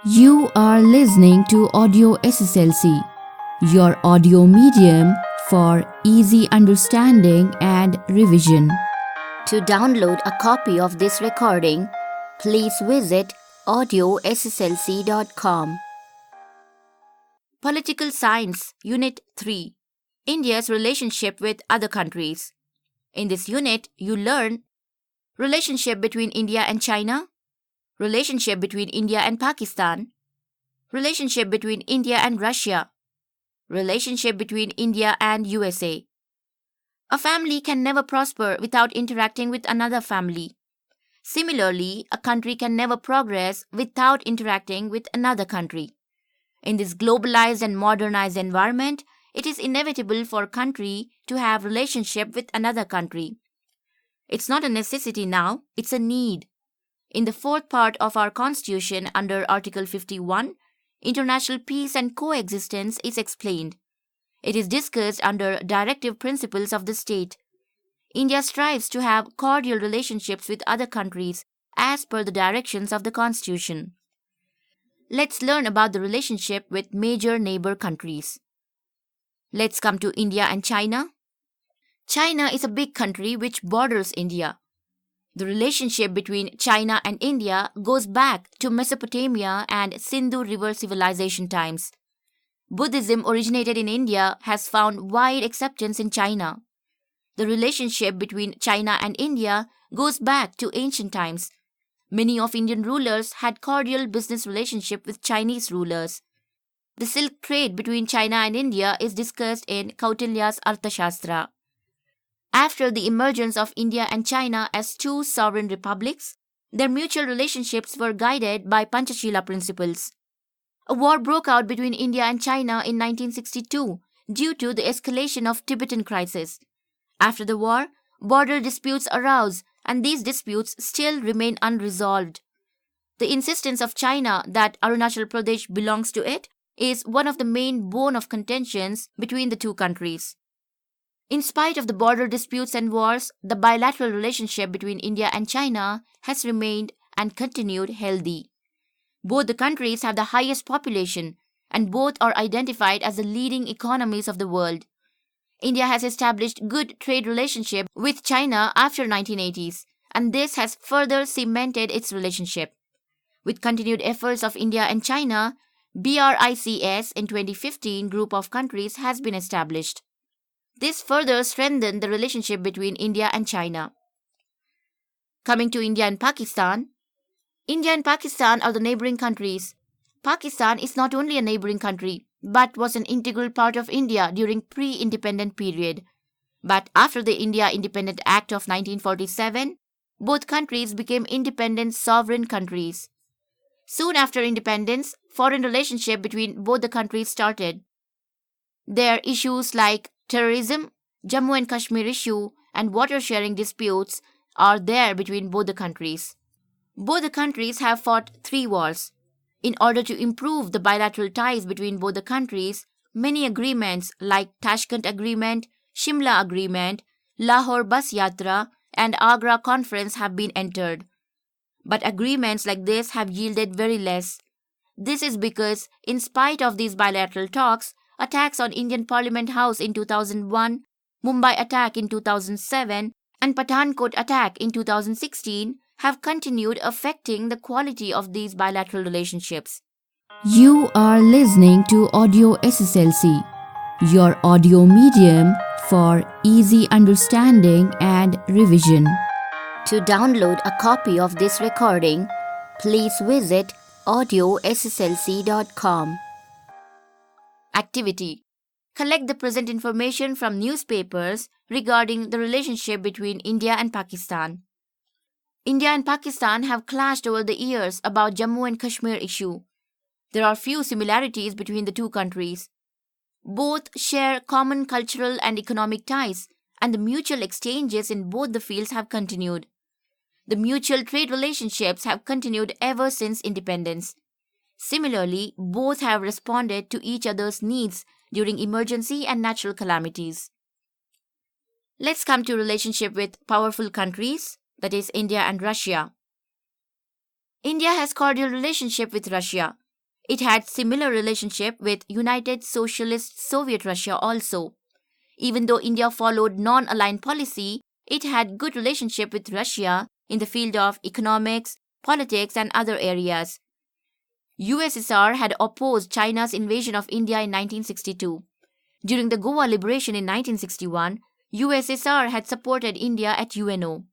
You are listening to Audio SSLC, your audio medium for easy understanding and revision. To download a copy of this recording, please visit audiosslc.com. Political Science, Unit 3, India's Relationship with Other Countries. In this unit, you learn relationship between India and China, relationship between India and Pakistan, relationship between India and Russia, relationship between India and USA. A family can never prosper without interacting with another family. Similarly, a country can never progress without interacting with another country. In this globalized and modernized environment, it is inevitable for a country to have relationship with another country. It's not a necessity now, it's a need. In the fourth part of our Constitution under Article 51, international peace and coexistence is explained. It is discussed under directive principles of the state. India strives to have cordial relationships with other countries as per the directions of the Constitution. Let's learn about the relationship with major neighbor countries. Let's come to India and China. China is a big country which borders India. The relationship between China and India goes back to Mesopotamia and Sindhu River civilization times. Buddhism originated in India has found wide acceptance in China. The relationship between China and India goes back to ancient times. Many of Indian rulers had cordial business relationship with Chinese rulers. The silk trade between China and India is discussed in Kautilya's Arthashastra. After the emergence of India and China as two sovereign republics, their mutual relationships were guided by Panchashila principles. A war broke out between India and China in 1962 due to the escalation of Tibetan crisis. After the war, border disputes arose and these disputes still remain unresolved. The insistence of China that Arunachal Pradesh belongs to it is one of the main bone of contentions between the two countries. In spite of the border disputes and wars, the bilateral relationship between India and China has remained and continued healthy. Both the countries have the highest population and both are identified as the leading economies of the world. India has established good trade relationship with China after 1980s and this has further cemented its relationship. With continued efforts of India and China, BRICS in 2015 group of countries has been established. This further strengthened the relationship between India and China. Coming to India and Pakistan, India and Pakistan are the neighboring countries. Pakistan is not only a neighboring country, but was an integral part of India during pre-independent period. But after the India Independent Act of 1947, both countries became independent sovereign countries. Soon after independence, foreign relationship between both the countries started. There are issues like terrorism, Jammu and Kashmir issue, and water sharing disputes are there between both the countries. Both the countries have fought 3 wars. In order to improve the bilateral ties between both the countries, many agreements like Tashkent Agreement, Shimla Agreement, Lahore Bus Yatra, and Agra Conference have been entered. But agreements like this have yielded very less. This is because, in spite of these bilateral talks, attacks on Indian Parliament House in 2001, Mumbai attack in 2007, and Pathankot attack in 2016 have continued affecting the quality of these bilateral relationships. You are listening to Audio SSLC, your audio medium for easy understanding and revision. To download a copy of this recording, please visit audiosslc.com. Activity: collect the present information from newspapers regarding the relationship between India and Pakistan. India and Pakistan have clashed over the years about Jammu and Kashmir issue. There are few similarities between the two countries. Both share common cultural and economic ties, and the mutual exchanges in both the fields have continued. The mutual trade relationships have continued ever since independence. Similarly, both have responded to each other's needs during emergency and natural calamities. Let's come to relationship with powerful countries, that is India and Russia. India has cordial relationship with Russia. It had similar relationship with United Socialist Soviet Russia also. Even though India followed non-aligned policy, it had good relationship with Russia in the field of economics, politics and other areas. USSR had opposed China's invasion of India in 1962. During the Goa liberation in 1961, USSR had supported India at UNO.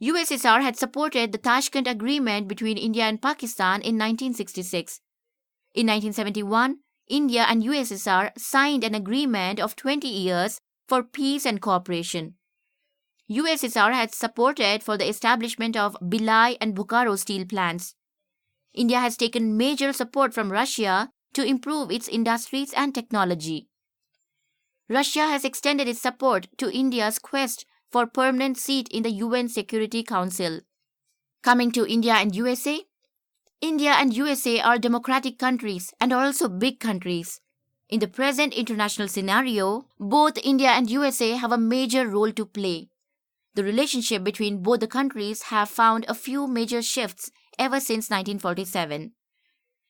USSR had supported the Tashkent Agreement between India and Pakistan in 1966. In 1971, India and USSR signed an agreement of 20 years for peace and cooperation. USSR had supported for the establishment of Bhilai and Bokaro steel plants. India has taken major support from Russia to improve its industries and technology. Russia has extended its support to India's quest for permanent seat in the UN Security Council. Coming to India and USA, India and USA are democratic countries and are also big countries. In the present international scenario, both India and USA have a major role to play. The relationship between both the countries have found a few major shifts ever since 1947.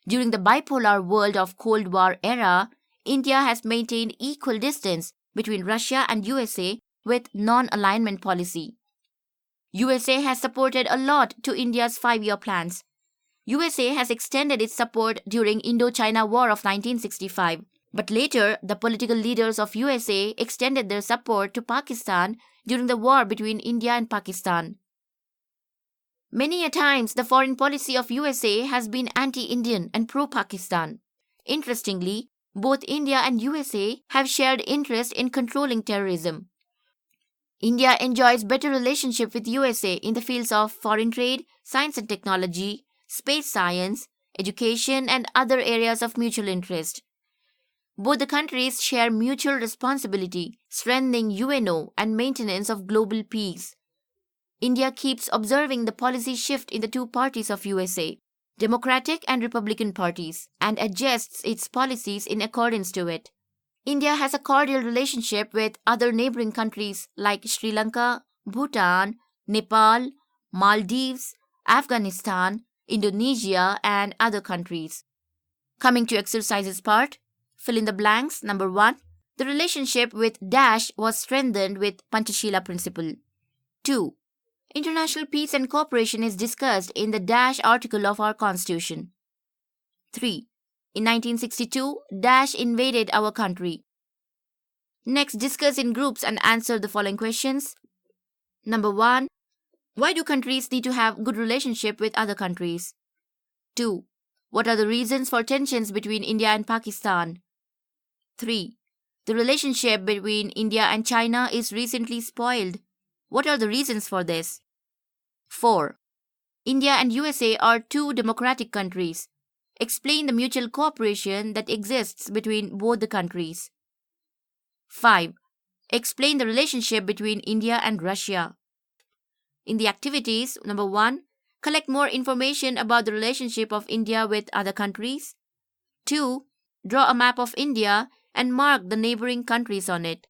During the bipolar world of Cold War era, India has maintained equal distance between Russia and USA with non-alignment policy. USA has supported a lot to India's 5-year plans. USA has extended its support during Indo-China War of 1965, but later the political leaders of USA extended their support to Pakistan during the war between India and Pakistan. Many a times the foreign policy of USA has been anti-Indian and pro-Pakistan. Interestingly, both India and USA have shared interest in controlling terrorism. India enjoys better relationship with USA in the fields of foreign trade, science and technology, space science, education and other areas of mutual interest. Both the countries share mutual responsibility, strengthening UNO and maintenance of global peace. India keeps observing the policy shift in the two parties of USA, Democratic and Republican parties, and adjusts its policies in accordance to it. India has a cordial relationship with other neighboring countries like Sri Lanka, Bhutan, Nepal, Maldives, Afghanistan, Indonesia, and other countries. Coming to exercises part, fill in the blanks. Number 1. The relationship with Dash was strengthened with Panchashila principle. 2. International peace and cooperation is discussed in the Dash article of our Constitution. 3. In 1962, Dash invaded our country. Next, discuss in groups and answer the following questions. Number 1. Why do countries need to have good relationship with other countries? 2. What are the reasons for tensions between India and Pakistan? 3. The relationship between India and China is recently spoiled. What are the reasons for this? 4. India and USA are two democratic countries. Explain the mutual cooperation that exists between both the countries. 5. Explain the relationship between India and Russia. In the activities, number 1, collect more information about the relationship of India with other countries. 2. Draw a map of India and mark the neighboring countries on it.